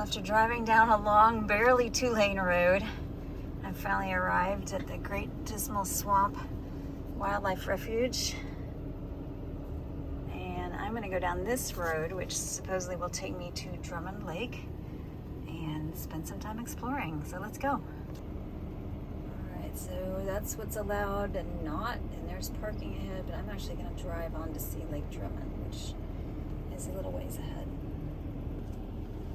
After driving down a long, barely 2-lane road, I finally arrived at the Great Dismal Swamp Wildlife Refuge. And I'm gonna go down this road, which supposedly will take me to Drummond Lake and spend some time exploring. So let's go. All right, so that's what's allowed and not, and there's parking ahead, but I'm actually gonna drive on to see Lake Drummond, which is a little ways ahead.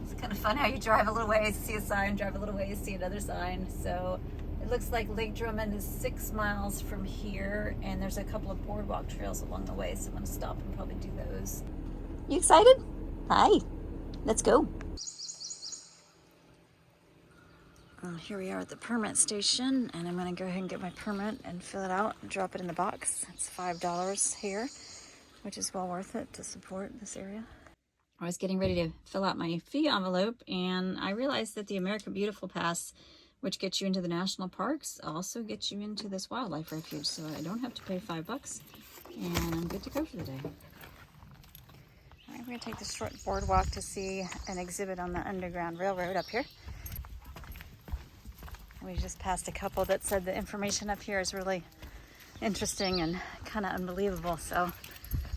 It's kind of fun how you drive a little ways, see a sign, drive a little ways, see another sign. So it looks like Lake Drummond is 6 miles from here, and there's a couple of boardwalk trails along the way, so I'm gonna stop and probably do those. You excited? Hi, let's go. Here we are at the permit station, and I'm gonna go ahead and get my permit and fill it out and drop it in the box. It's $5 here, which is well worth it to support this area. I was getting ready to fill out my fee envelope, and I realized that the America Beautiful Pass, which gets you into the national parks, also gets you into this wildlife refuge, so I don't have to pay $5, and I'm good to go for the day. All right, we're gonna take this short boardwalk to see an exhibit on the Underground Railroad up here. We just passed a couple that said the information up here is really interesting and kind of unbelievable, so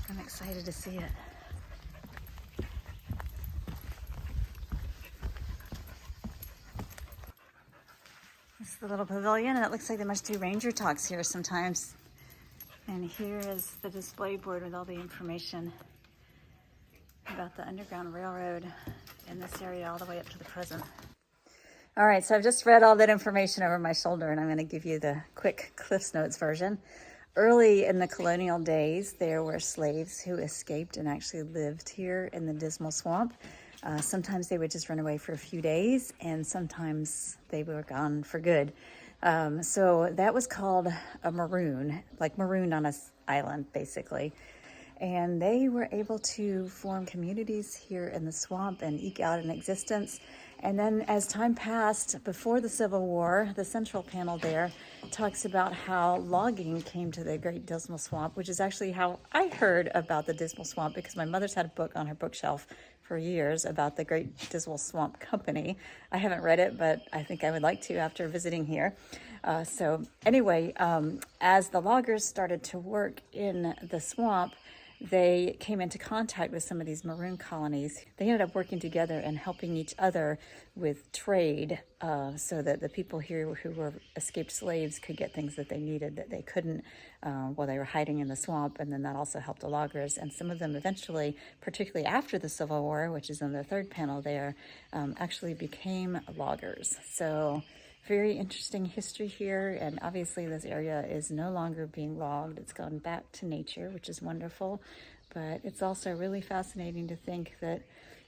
I'm excited to see it. This is the little pavilion, and it looks like they must do ranger talks here sometimes. And here is the display board with all the information about the Underground Railroad in this area all the way up to the present. All right, so I've just read all that information over my shoulder, and I'm going to give you the quick Cliff's Notes version. Early in the colonial days, there were slaves who escaped and actually lived here in the Dismal Swamp. Sometimes they would just run away for a few days, and sometimes they were gone for good. So that was called a maroon, like marooned on an island, basically. And they were able to form communities here in the swamp and eke out an existence. And then as time passed, before the Civil War, the central panel there talks about how logging came to the Great Dismal Swamp, which is actually how I heard about the Dismal Swamp, because my mother's had a book on her bookshelf for years about the Great Dismal Swamp Company. I haven't read it, but I think I would like to after visiting here. So anyway, as the loggers started to work in the swamp, they came into contact with some of these maroon colonies. They ended up working together and helping each other with trade, so that the people here who were escaped slaves could get things that they needed that they couldn't while they were hiding in the swamp. And then that also helped the loggers. And some of them eventually, particularly after the Civil War, which is on the third panel there, actually became loggers. So very interesting history here, and obviously this area is no longer being logged. It's gone back to nature, which is wonderful, but it's also really fascinating to think that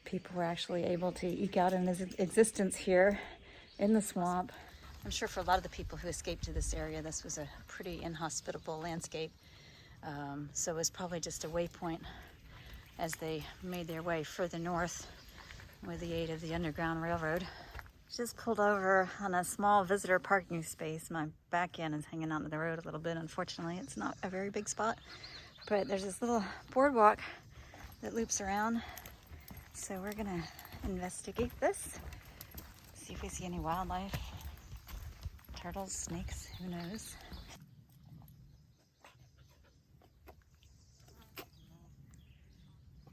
people were actually able to eke out an existence here in the swamp. I'm sure for a lot of the people who escaped to this area, this was a pretty inhospitable landscape, so it was probably just a waypoint as they made their way further north with the aid of the Underground Railroad. Just pulled over on a small visitor parking space. My back end is hanging out to the road a little bit. Unfortunately, it's not a very big spot, but there's this little boardwalk that loops around. So we're gonna investigate this, see if we see any wildlife, turtles, snakes, who knows.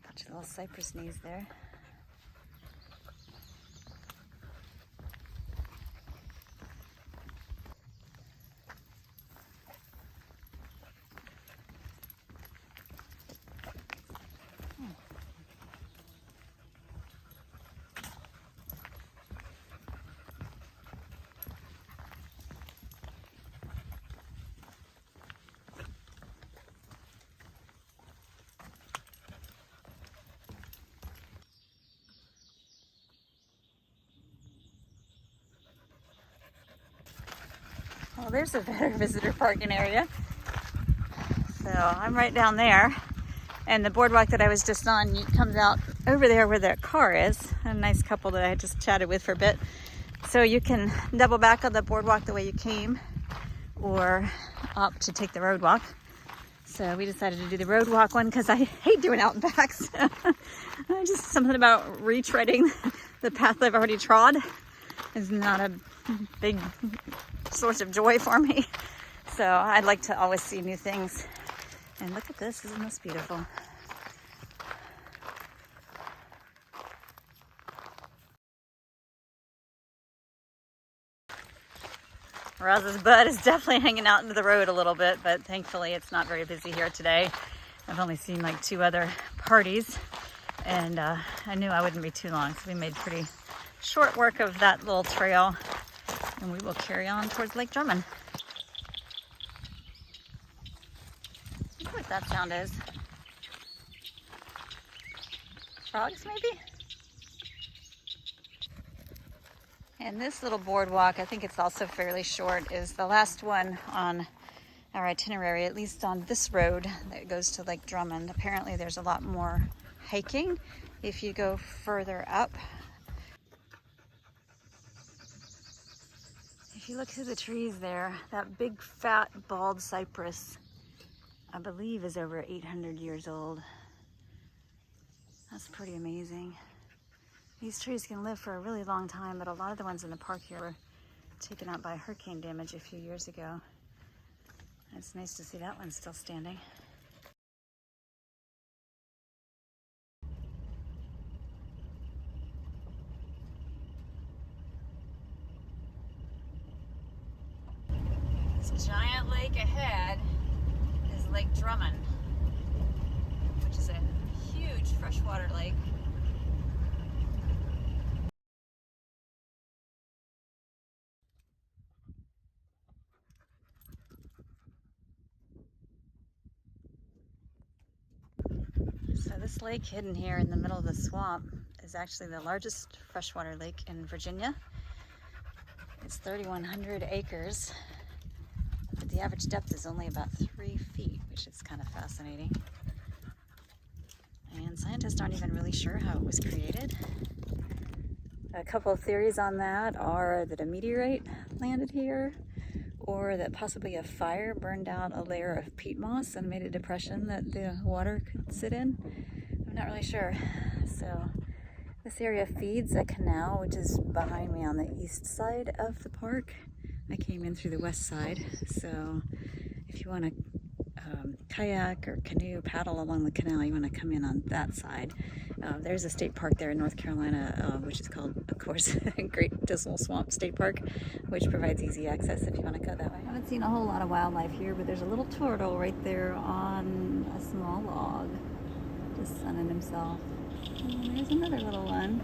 Bunch of little cypress knees there. Well, there's a better visitor parking area. So I'm right down there, and the boardwalk that I was just on comes out over there where the car is. A nice couple that I just chatted with for a bit. So you can double back on the boardwalk the way you came, or opt to take the road walk. So we decided to do the road walk one because I hate doing out and backs. Just something about retreading the path I've already trod is not a big source of joy for me. So I'd like to always see new things. And look at this, isn't this beautiful? Roz's bud is definitely hanging out into the road a little bit, but thankfully it's not very busy here today. I've only seen like 2 other parties, and I knew I wouldn't be too long, so we made pretty short work of that little trail, and we will carry on towards Lake Drummond. Look what that sound is. Frogs, maybe? And this little boardwalk, I think it's also fairly short, is the last one on our itinerary, at least on this road that goes to Lake Drummond. Apparently there's a lot more hiking if you go further up. If you look through the trees there, that big fat bald cypress, I believe, is over 800 years old. That's pretty amazing. These trees can live for a really long time, but a lot of the ones in the park here were taken out by hurricane damage a few years ago. It's nice to see that one still standing. This giant lake ahead is Lake Drummond, which is a huge freshwater lake. So this lake hidden here in the middle of the swamp is actually the largest freshwater lake in Virginia. It's 3,100 acres, but the average depth is only about 3 feet, which is kind of fascinating. And scientists aren't even really sure how it was created. A couple of theories on that are that a meteorite landed here, or that possibly a fire burned out a layer of peat moss and made a depression that the water could sit in. I'm not really sure. So this area feeds a canal, which is behind me on the east side of the park. I came in through the west side, so if you want to kayak or canoe, paddle along the canal, you want to come in on that side. There's a state park there in North Carolina, which is called, of course, Great Dismal Swamp State Park, which provides easy access if you want to go that way. I haven't seen a whole lot of wildlife here, but there's a little turtle right there on a small log, just sunning himself. And there's another little one.